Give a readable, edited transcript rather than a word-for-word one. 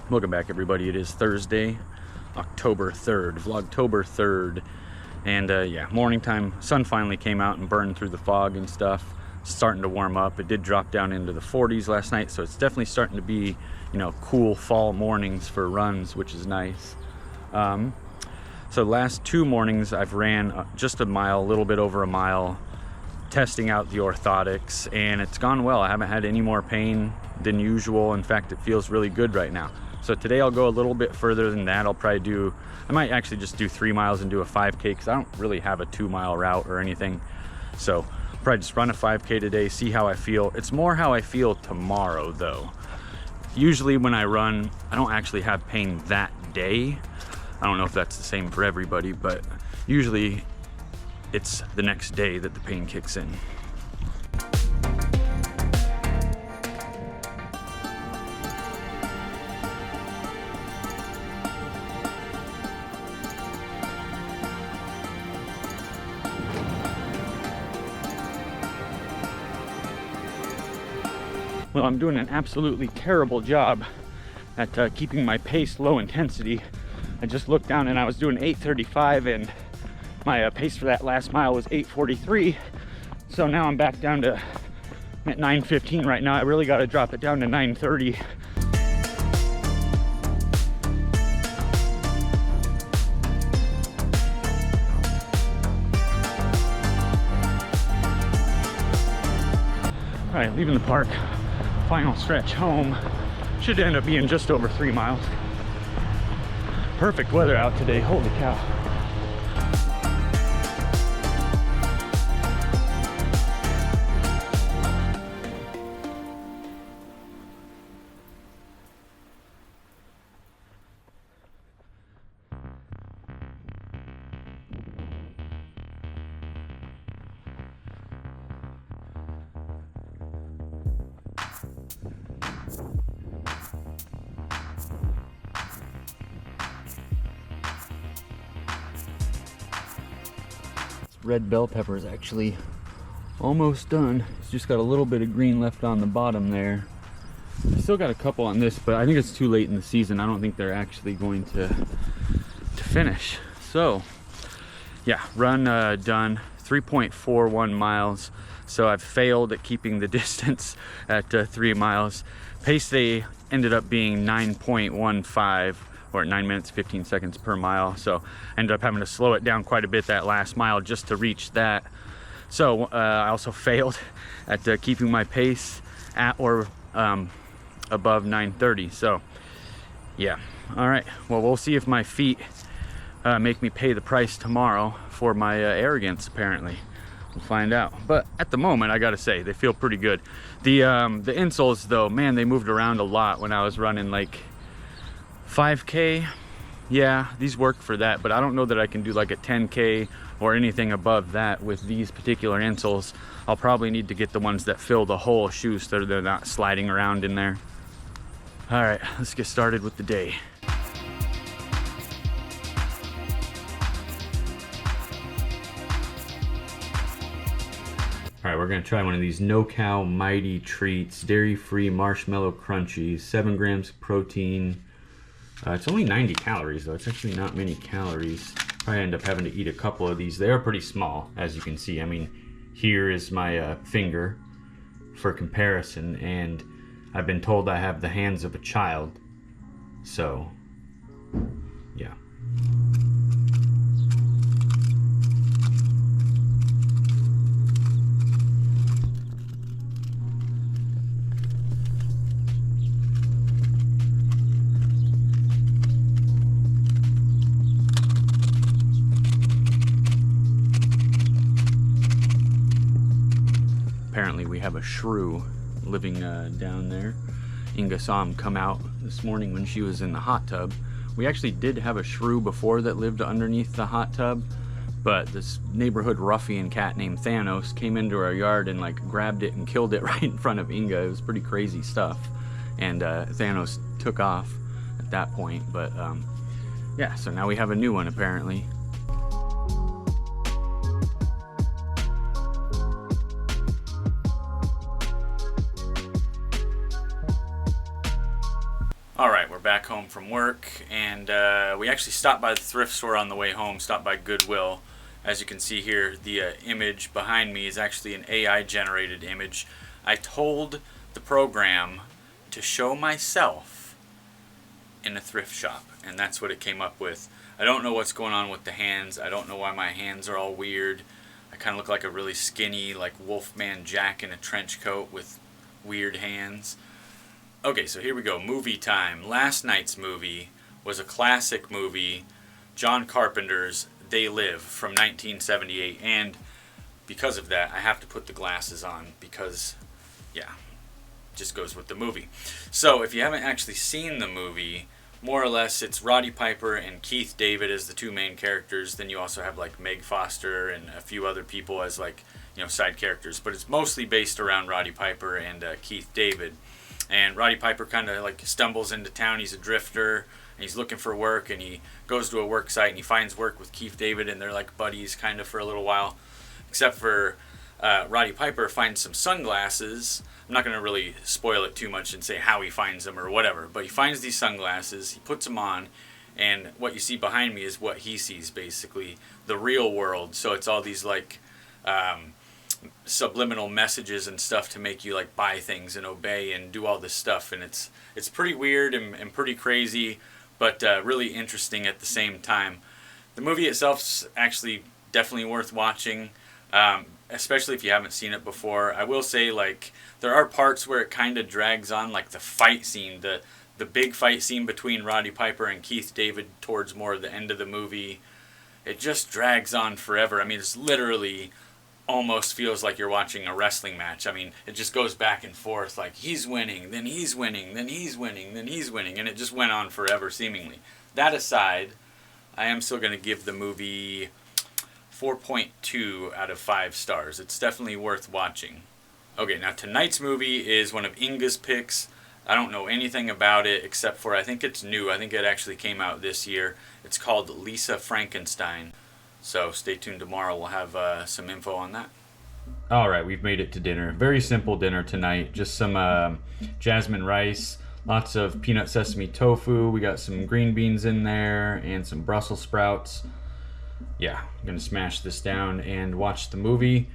Welcome back, everybody. It is Thursday, October 3rd, Vlogtober 3rd. And yeah, morning time, sun finally came out and burned through the fog and stuff. It's starting to warm up. It did drop down into the 40s last night, so it's definitely starting to be, you know, cool fall mornings for runs, which is nice. So last two mornings I've ran just a mile, a little bit over a mile, testing out the orthotics, and it's gone well. I haven't had any more pain than usual. In fact, it feels really good right now. So today I'll go a little bit further than that. I might actually just do 3 miles and do a 5K because I don't really have a 2-mile route or anything. So I'll probably just run a 5K today, see how I feel. It's more how I feel tomorrow though. Usually when I run, I don't actually have pain that day. I don't know if that's the same for everybody, but usually it's the next day that the pain kicks in. Well, I'm doing an absolutely terrible job at keeping my pace low intensity. I just looked down and I was doing 8:35 and my pace for that last mile was 8:43. So now I'm back down to at 9:15 right now. I really got to drop it down to 9:30. All right, leaving the park. Final stretch home. Should end up being just over 3 miles. Perfect weather out today, holy cow. Red bell pepper is actually almost done. It's just got a little bit of green left on the bottom there. I still got a couple on this, but I think it's too late in the season. I don't think they're actually going to finish. So yeah, run done, 3.41 miles. So I've failed at keeping the distance at 3 miles. Pace day ended up being 9.15. or 9 minutes 15 seconds per mile, so I ended up having to slow it down quite a bit that last mile just to reach that. So I also failed at keeping my pace at or above 9:30. So yeah, all right, well, we'll see if my feet make me pay the price tomorrow for my arrogance. Apparently we'll find out, but at the moment I gotta say they feel pretty good. The insoles though, man, they moved around a lot when I was running like 5K. Yeah, these work for that, but I don't know that I can do like a 10K or anything above that with these particular insoles. I'll probably need to get the ones that fill the whole shoe so they're not sliding around in there. All right, let's get started with the day. All right, we're gonna try one of these No Cow Mighty Treats, dairy-free marshmallow crunchies, 7 grams of protein. It's only 90 calories though. It's actually not many calories. Probably end up having to eat a couple of these. They are pretty small, as you can see. I mean, here is my finger for comparison, and I've been told I have the hands of a child. So, yeah. Apparently we have a shrew living down there. Inga saw him come out this morning when she was in the hot tub. We actually did have a shrew before that lived underneath the hot tub, but this neighborhood ruffian cat named Thanos came into our yard and like grabbed it and killed it right in front of Inga. It was pretty crazy stuff, and Thanos took off at that point. But yeah, so now we have a new one apparently. back home from work, and we actually stopped by the thrift store on the way home, stopped by Goodwill. As you can see here, the image behind me is actually an AI generated image. I told the program to show myself in a thrift shop, and that's what it came up with. I don't know what's going on with the hands. I don't know why my hands are all weird. I kind of look like a really skinny, like Wolfman Jack in a trench coat with weird hands. Okay, so here we go. Movie time. Last night's movie was a classic movie, John Carpenter's They Live from 1978, and because of that, I have to put the glasses on because, yeah, it just goes with the movie. So if you haven't actually seen the movie, more or less it's Roddy Piper and Keith David as the two main characters. Then you also have like Meg Foster and a few other people as like, you know, side characters, but it's mostly based around Roddy Piper and Keith David. And Roddy Piper kind of like stumbles into town. He's a drifter and he's looking for work, and he goes to a work site and he finds work with Keith David, and they're like buddies kind of for a little while, except for Roddy Piper finds some sunglasses. I'm not going to really spoil it too much and say how he finds them or whatever, but he finds these sunglasses, he puts them on, and what you see behind me is what he sees, basically, the real world. So it's all these like subliminal messages and stuff to make you like buy things and obey and do all this stuff, and it's pretty weird and pretty crazy, but really interesting at the same time. The movie itself's actually definitely worth watching, especially if you haven't seen it before. I will say, like, there are parts where it kind of drags on, like the fight scene, the big fight scene between Roddy Piper and Keith David towards more of the end of the movie. It just drags on forever. I mean, it's literally almost feels like you're watching a wrestling match. I mean, it just goes back and forth, like he's winning, then he's winning, then he's winning, then he's winning, and it just went on forever, seemingly. That aside, I am still going to give the movie 4.2 out of 5 stars. It's definitely worth watching. Okay, now tonight's movie is one of Inga's picks. I don't know anything about it except for I think it's new. I think it actually came out this year. It's called Lisa Frankenstein. So stay tuned tomorrow. We'll have some info on that. All right, we've made it to dinner. Very simple dinner tonight. Just some jasmine rice, lots of peanut sesame tofu. We got some green beans in there and some Brussels sprouts. Yeah, I'm going to smash this down and watch the movie.